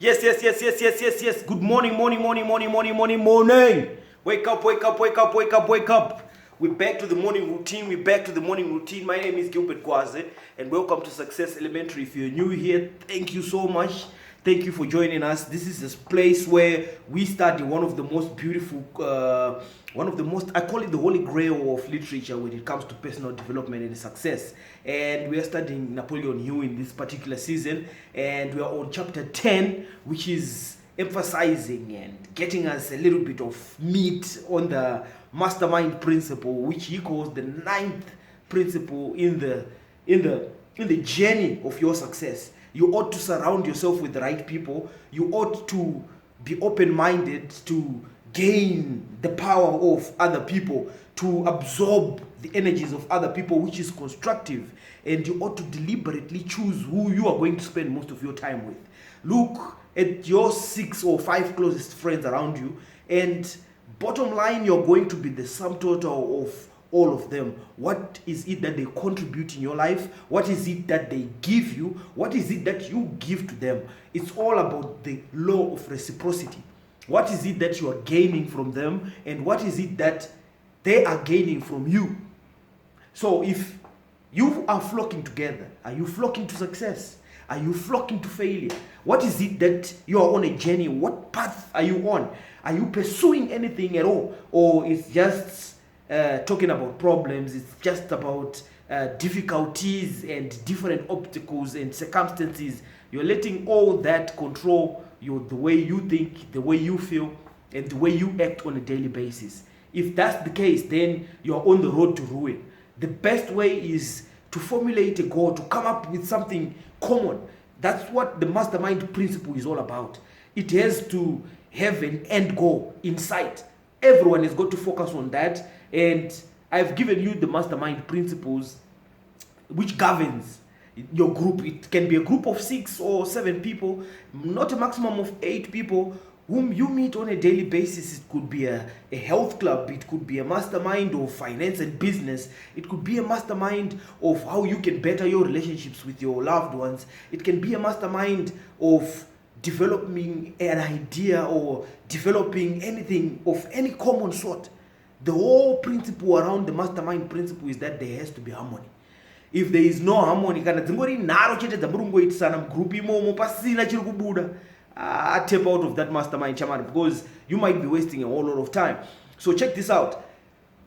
Yes. Good morning. Wake up. We're back to the morning routine. My name is Gilbert Gwaze, and welcome to Success Elementary. If you're new here, thank you so much. Thank you for joining us. This is this place where we study one of the most beautiful, I call it the holy grail of literature when it comes to personal development and success. And we are studying Napoleon Hill in this particular season, and we are on chapter 10, which is emphasizing and getting us a little bit of meat on the Mastermind Principle, which he calls the ninth principle in the journey of your success. You ought to surround yourself with the right people. You ought to be open-minded to gain the power of other people, to absorb the energies of other people, which is constructive. And you ought to deliberately choose who you are going to spend most of your time with. Look at your 6 or 5 closest friends around you, and bottom line, you're going to be the sum total of all of them. What is it that they contribute in your life? What is it that they give you? What is it that you give to them? It's all about the law of reciprocity. What is it that you are gaining from them, and what is it that they are gaining from you? So if you are flocking together, are you flocking to success? Are you flocking to failure? What is it that you are on a journey? What path are you on? Are you pursuing anything at all? Or it's just talking about problems, it's just about difficulties and different obstacles and circumstances? You're letting all that control the way you think, the way you feel, and the way you act on a daily basis. If that's the case, then you're on the road to ruin. The best way is to formulate a goal, to come up with something common. That's what the Mastermind Principle is all about. It has to have an end goal in sight. Everyone has got to focus on that, and I've given you the Mastermind Principles which governs your group. It can be a group of 6 or 7 people, not a maximum of 8 people whom you meet on a daily basis. It could be a health club, it could be a mastermind of finance and business, it could be a mastermind of how you can better your relationships with your loved ones, it can be a mastermind of developing an idea or developing anything of any common sort. The whole principle around the Mastermind Principle is that there has to be harmony. If there is no harmony, kana dzingori naro chete dzamurungoitisana mugroup imomo pasina chiri kubuda, tap out of that mastermind chamani, because you might be wasting a whole lot of time. So check this out.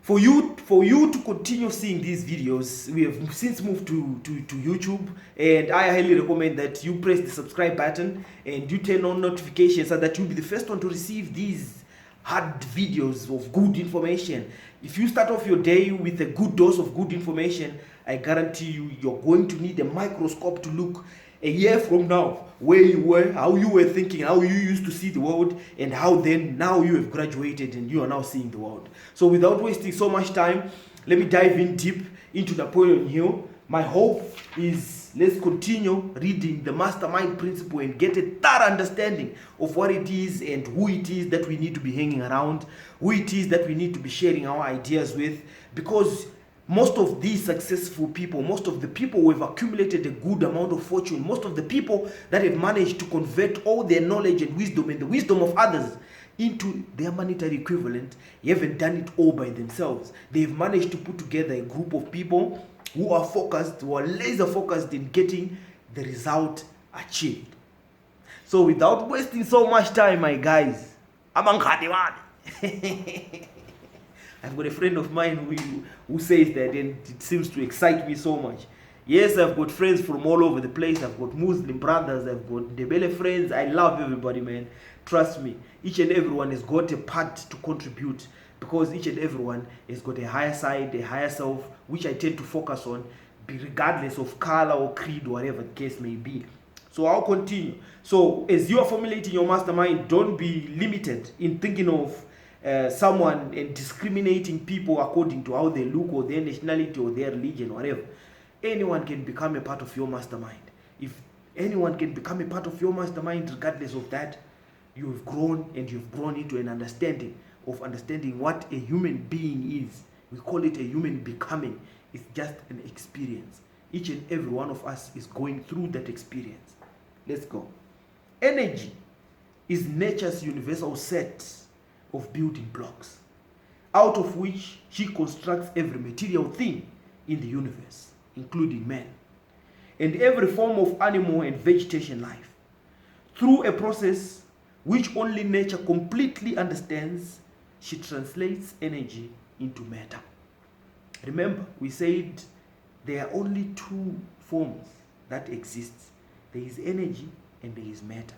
For you to continue seeing these videos, we have since moved to YouTube, and I highly recommend that you press the subscribe button and you turn on notifications so that you'll be the first one to receive these hard videos of good information. If you start off your day with a good dose of good information, I guarantee you're going to need a microscope to look a year from now where you were, how you were thinking, how you used to see the world, and how then now you have graduated and you are now seeing the world. So without wasting so much time, let me dive in deep into Napoleon Hill. My hope is let's continue reading the Mastermind Principle and get a thorough understanding of what it is and who it is that we need to be hanging around, who it is that we need to be sharing our ideas with, because most of these successful people, most of the people who have accumulated a good amount of fortune, most of the people that have managed to convert all their knowledge and wisdom and the wisdom of others into their monetary equivalent, they haven't done it all by themselves. They've managed to put together a group of people who are focused, who are laser focused in getting the result achieved. So without wasting so much time, my guys, I've got a friend of mine who says that, and it seems to excite me so much. Yes, I've got friends from all over the place. I've got Muslim brothers, I've got Debele friends. I love everybody, man. Trust me. Each and everyone has got a part to contribute, because each and everyone has got a higher side, a higher self, which I tend to focus on, regardless of color or creed, whatever the case may be. So I'll continue. So as you are formulating your mastermind, don't be limited in thinking of someone and discriminating people according to how they look or their nationality or their religion, whatever. Anyone can become a part of your mastermind. If anyone can become a part of your mastermind, regardless of that, you've grown, and you've grown into an understanding what a human being is. We call it a human becoming. It's just an experience. Each and every one of us is going through that experience. Let's go. Energy is nature's universal set of building blocks, out of which she constructs every material thing in the universe, including man, and every form of animal and vegetation life. Through a process which only nature completely understands, she translates energy into matter. Remember, we said there are only two forms that exist. There is energy and there is matter.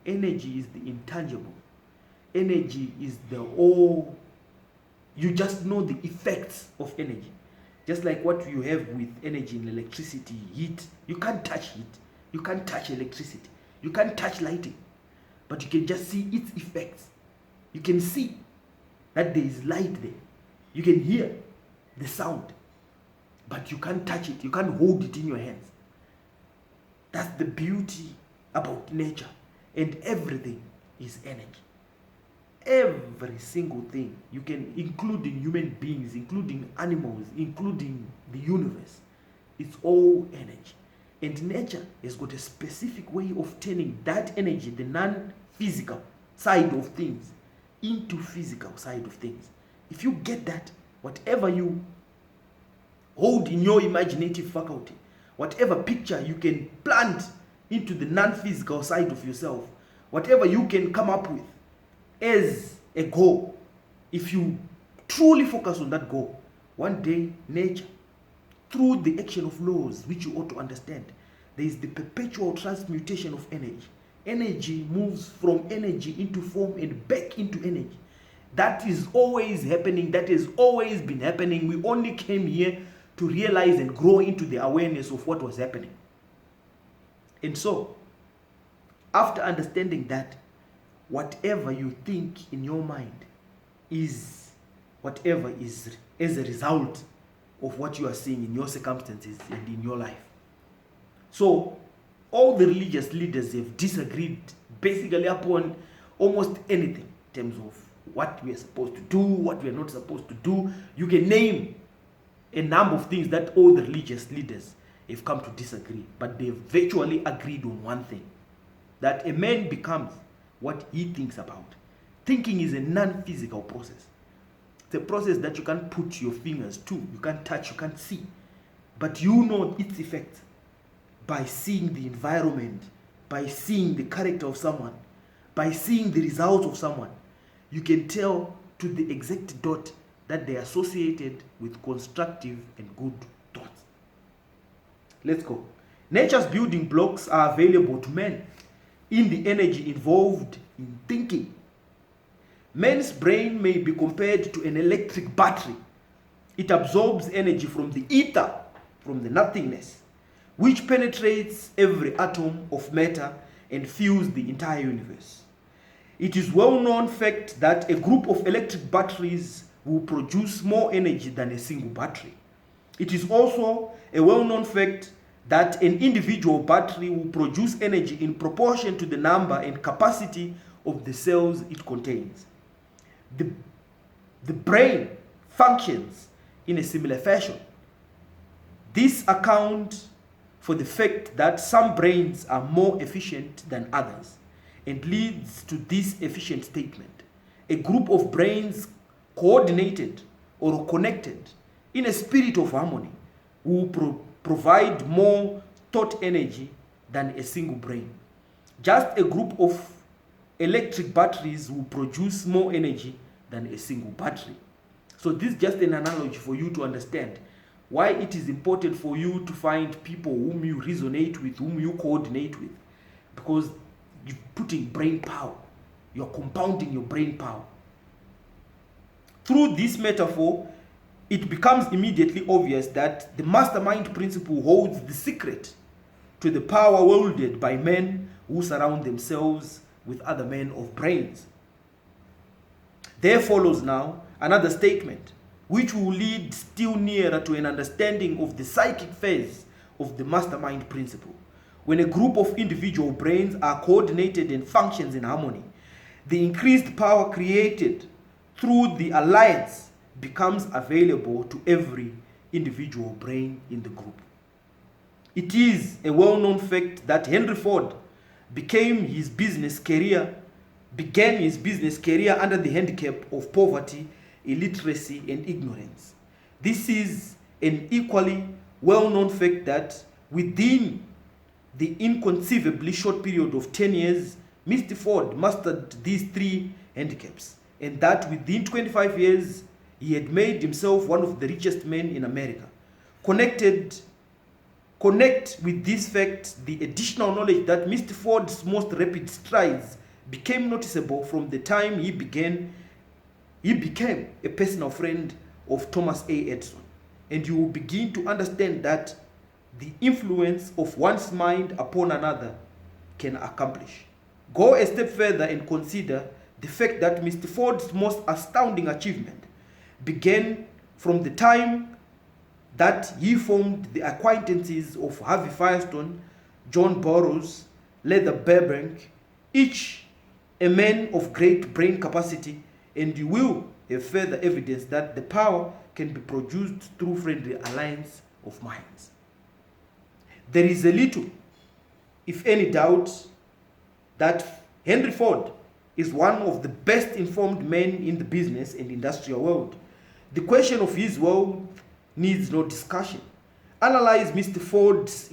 Energy is the intangible. Energy is the all. You just know the effects of energy. Just like what you have with energy in electricity, heat. You can't touch heat. You can't touch electricity. You can't touch lighting. But you can just see its effects. You can see that there is light there. You can hear the sound. But you can't touch it. You can't hold it in your hands. That's the beauty about nature. And everything is energy. Every single thing, you can, including human beings, including animals, including the universe, it's all energy. And nature has got a specific way of turning that energy, the non-physical side of things, into physical side of things. If you get that, whatever you hold in your imaginative faculty, whatever picture you can plant into the non-physical side of yourself, whatever you can come up with as a goal, if you truly focus on that goal, one day nature, through the action of laws which you ought to understand, there is the perpetual transmutation of energy. Energy moves from energy into form and back into energy. That is always happening. That has always been happening. We only came here to realize and grow into the awareness of what was happening. And so, after understanding that, whatever you think in your mind is whatever is as a result of what you are seeing in your circumstances and in your life. So, all the religious leaders have disagreed basically upon almost anything in terms of what we are supposed to do, what we are not supposed to do. You can name a number of things that all the religious leaders have come to disagree, but they've virtually agreed on one thing, that a man becomes what he thinks about. Thinking is a non-physical process. It's a process that you can't put your fingers to, you can't touch, you can't see, but you know its effect by seeing the environment, by seeing the character of someone, by seeing the results of someone. You can tell to the exact dot that they are associated with constructive and good thoughts. Let's go. Nature's building blocks are available to men in the energy involved in thinking. Man's brain may be compared to an electric battery. It absorbs energy from the ether, from the nothingness, which penetrates every atom of matter and fills the entire universe. It is well-known fact that a group of electric batteries will produce more energy than a single battery. It is also a well-known fact that an individual battery will produce energy in proportion to the number and capacity of the cells it contains. The brain functions in a similar fashion. This accounts for the fact that some brains are more efficient than others and leads to this efficient statement. A group of brains coordinated or connected in a spirit of harmony will provide more thought energy than a single brain. Just a group of electric batteries will produce more energy than a single battery. So this is just an analogy for you to understand why it is important for you to find people whom you resonate with, whom you coordinate with, because you're putting brain power. You're compounding your brain power. Through this metaphor, it becomes immediately obvious that the mastermind principle holds the secret to the power wielded by men who surround themselves with other men of brains. There follows now another statement, which will lead still nearer to an understanding of the psychic phase of the mastermind principle. When a group of individual brains are coordinated and functions in harmony, the increased power created through the alliance becomes available to every individual brain in the group. It is a well-known fact that Henry Ford became his business career began his business career under the handicap of poverty, illiteracy, and ignorance. This is an equally well-known fact that within the inconceivably short period of 10 years, Mr. Ford mastered these three handicaps, and that within 25 years, he had made himself one of the richest men in America. Connect with this fact the additional knowledge that Mr. Ford's most rapid strides became noticeable from the time he became a personal friend of Thomas A. Edison. And you will begin to understand that the influence of one's mind upon another can accomplish. Go a step further and consider the fact that Mr. Ford's most astounding achievement began from the time that he formed the acquaintances of Harvey Firestone, John Burroughs, Luther Burbank, each a man of great brain capacity, and you will have further evidence that the power can be produced through friendly alliance of minds. There is a little, if any, doubt that Henry Ford is one of the best informed men in the business and industrial world. The question of his wealth needs no discussion. Analyze Mr. Ford's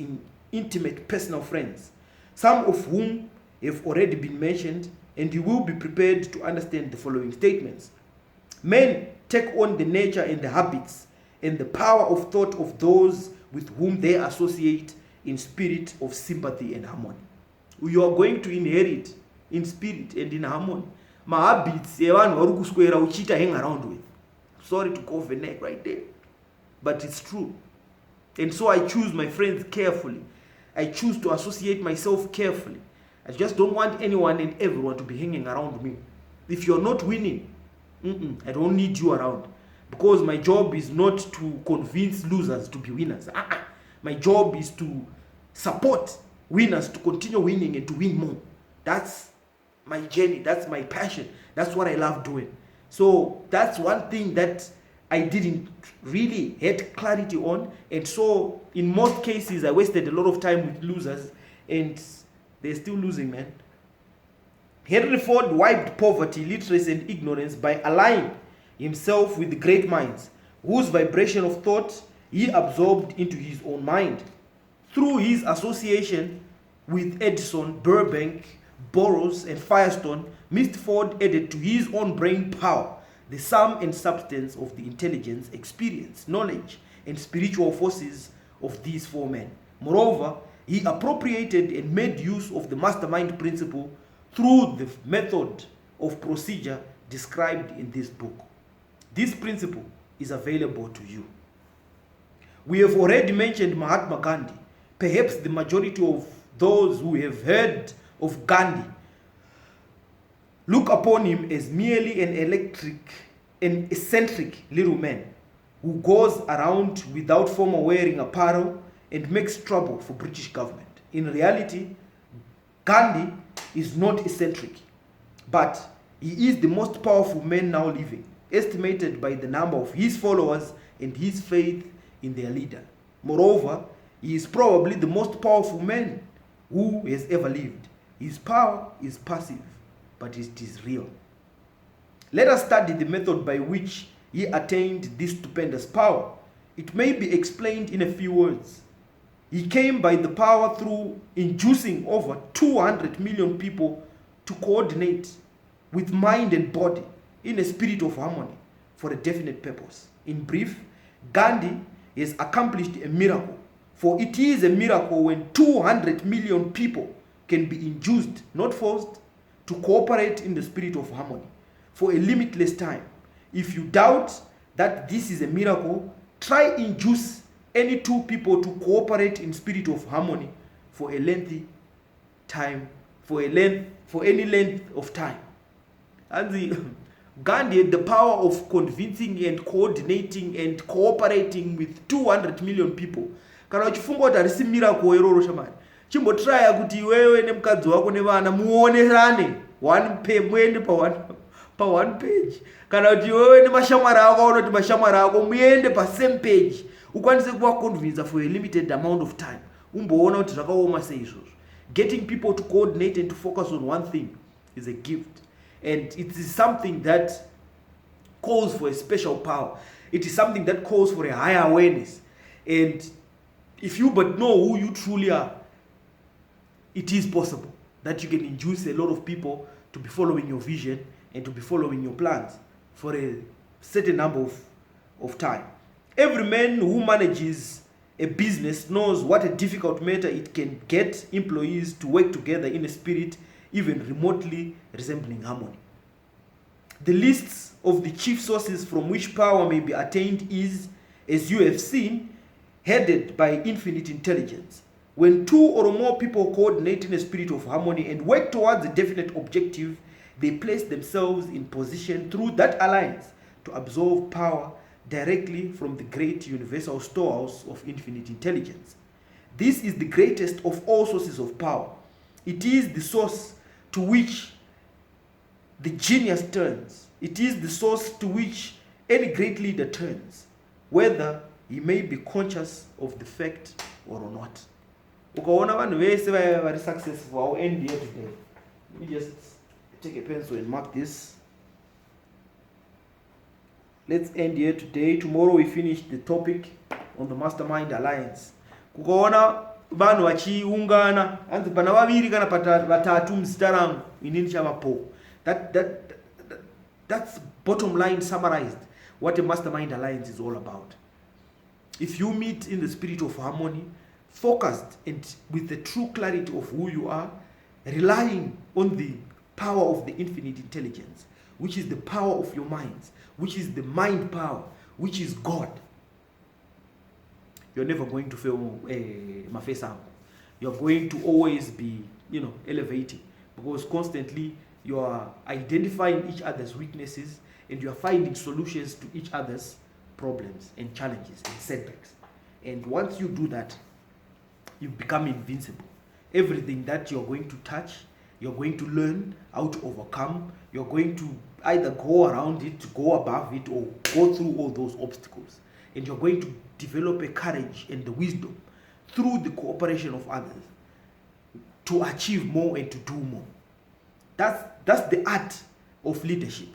intimate personal friends, some of whom have already been mentioned, and you will be prepared to understand the following statements. Men take on the nature and the habits and the power of thought of those with whom they associate in spirit of sympathy and harmony. You are going to inherit in spirit and in harmony my habits uchita hang around with. Sorry to cough a neck right there, but it's true. And so I choose my friends carefully. I choose to associate myself carefully. I just don't want anyone and everyone to be hanging around me. If you're not winning, I don't need you around, because my job is not to convince losers to be winners. My job is to support winners to continue winning and to win more. That's my journey. That's my passion. That's what I love doing. So that's one thing that I didn't really had clarity on. And so in most cases, I wasted a lot of time with losers, and they're still losing, man. Henry Ford wiped poverty, illiteracy, and ignorance by aligning himself with great minds, whose vibration of thought he absorbed into his own mind. Through his association with Edison, Burbank, Burroughs, and Firestone, Mr. Ford added to his own brain power the sum and substance of the intelligence, experience, knowledge, and spiritual forces of these four men. Moreover, he appropriated and made use of the Mastermind Principle through the method of procedure described in this book. This principle is available to you. We have already mentioned Mahatma Gandhi. Perhaps the majority of those who have heard of Gandhi look upon him as merely an eccentric little man who goes around without formal wearing apparel and makes trouble for British government. In reality, Gandhi is not eccentric, but he is the most powerful man now living, estimated by the number of his followers and his faith in their leader. Moreover, he is probably the most powerful man who has ever lived. His power is passive, but it is real. Let us study the method by which he attained this stupendous power. It may be explained in a few words. He came by the power through inducing over 200 million people to coordinate with mind and body in a spirit of harmony for a definite purpose. In brief, Gandhi has accomplished a miracle, for it is a miracle when 200 million people can be induced, not forced, to cooperate in the spirit of harmony for a limitless time. If you doubt that this is a miracle, try induce any two people to cooperate in spirit of harmony for a lengthy time, for any length of time. And Gandhi had the power of convincing and coordinating and cooperating with 200 million people. Kana uchifunga kuti arisi miracle iroro shamani. Chimbotraya kuti wewe nemukadzi wako nevana muonerane muende pa one page. Kana kuti wewe nemashamwara ako aona kuti mashamwara ako muende pa same page. Ukwanise kuwa convince for a limited amount of time. Umboona kuti zvakaoma sei izvozvo. Getting people to coordinate and to focus on one thing is a gift. And it is something that calls for a special power. It is something that calls for a higher awareness. And if you but know who you truly are, it is possible that you can induce a lot of people to be following your vision and to be following your plans for a certain number of time. Every man who manages a business knows what a difficult matter it can get employees to work together in a spirit even remotely resembling harmony. The lists of the chief sources from which power may be attained is, as you have seen, headed by infinite intelligence. When two or more people coordinate in a spirit of harmony and work towards a definite objective, they place themselves in position through that alliance to absorb power directly from the great universal storehouse of infinite intelligence. This is the greatest of all sources of power. It is the source to which the genius turns. It is the source to which any great leader turns, whether he may be conscious of the fact or not. Ukaona vanhu vese vari successful, I'll end here today. Let me just take a pencil and mark this. Let's end here today. Tomorrow we finish the topic on the Mastermind Alliance. Kukaona vanhu vachiungana, anzi pana vaviri kana vatatu muzita rangu, inini chavapo. That's bottom line summarized what a Mastermind Alliance is all about. If you meet in the spirit of harmony, focused and with the true clarity of who you are, relying on the power of the infinite intelligence, which is the power of your minds, which is the mind power, which is God, you're never going to fail mafesa. You're going to always be, elevating, because constantly you are identifying each other's weaknesses and you are finding solutions to each other's problems and challenges and setbacks. And once you do that, you become invincible. Everything that you're going to touch, you're going to learn how to overcome. You're going to either go around it, go above it, or go through all those obstacles. And you're going to develop a courage and the wisdom through the cooperation of others to achieve more and to do more. That's the art of leadership.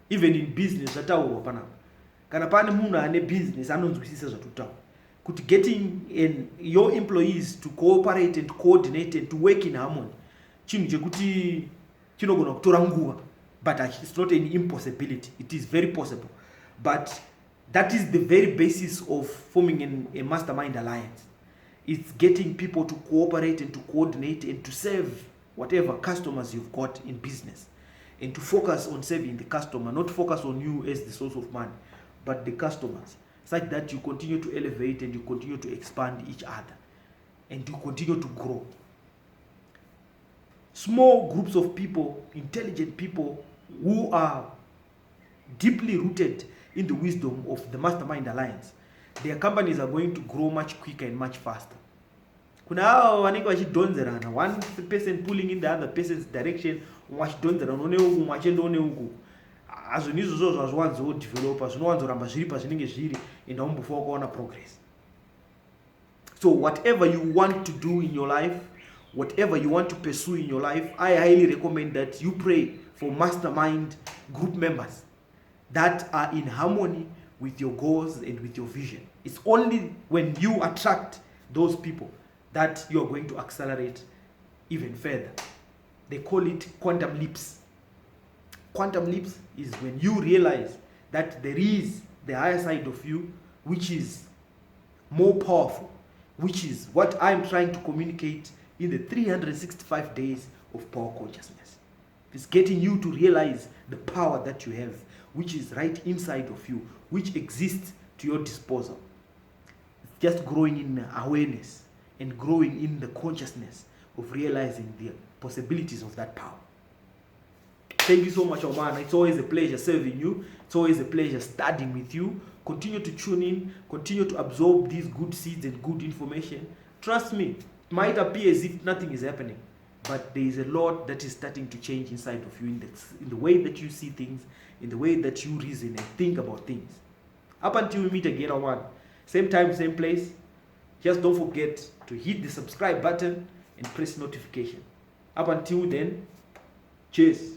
Even in business, kana pane munhu ane business anonzwisisa zvatutaura kuti getting your employees to cooperate and coordinate and to work in harmony chinhu chekuti chinogona kutora nguva, but it's not an impossibility. It is very possible. But that is the very basis of forming a mastermind alliance. It's getting people to cooperate and to coordinate and to serve whatever customers you've got in business, and to focus on serving the customer, not focus on you as the source of money, but the customers, such that you continue to elevate and you continue to expand each other and you continue to grow. Small groups of people, intelligent people who are deeply rooted in the wisdom of the Mastermind Alliance, their companies are going to grow much quicker and much faster. Kuna hao wanenge wachidonzerana, one person pulling in the other person's direction, wachidonzerana one uku mwachendo one uku. Azvo izvozvo zvazviwanzo developer, zvinowanzoramba zviri pazvinenge zviri and haumbofa wakaona progress. So whatever you want to do in your life, whatever you want to pursue in your life, I highly recommend that you pray for mastermind group members that are in harmony with your goals and with your vision. It's only when you attract those people that you're going to accelerate even further. They call it quantum leaps. Quantum leaps is when you realize that there is the higher side of you which is more powerful, which is what I'm trying to communicate in the 365 days of power consciousness. It's getting you to realize the power that you have, which is right inside of you, which exists to your disposal. It's just growing in awareness and growing in the consciousness of realizing the possibilities of that power. Thank you so much, Omana. It's always a pleasure serving you. It's always a pleasure studying with you. Continue to tune in. Continue to absorb these good seeds and good information. Trust me, it might appear as if nothing is happening, but there is a lot that is starting to change inside of you in the way that you see things, in the way that you reason and think about things. Up until we meet again on one, same time, same place. Just don't forget to hit the subscribe button and press notification. Up until then, cheers.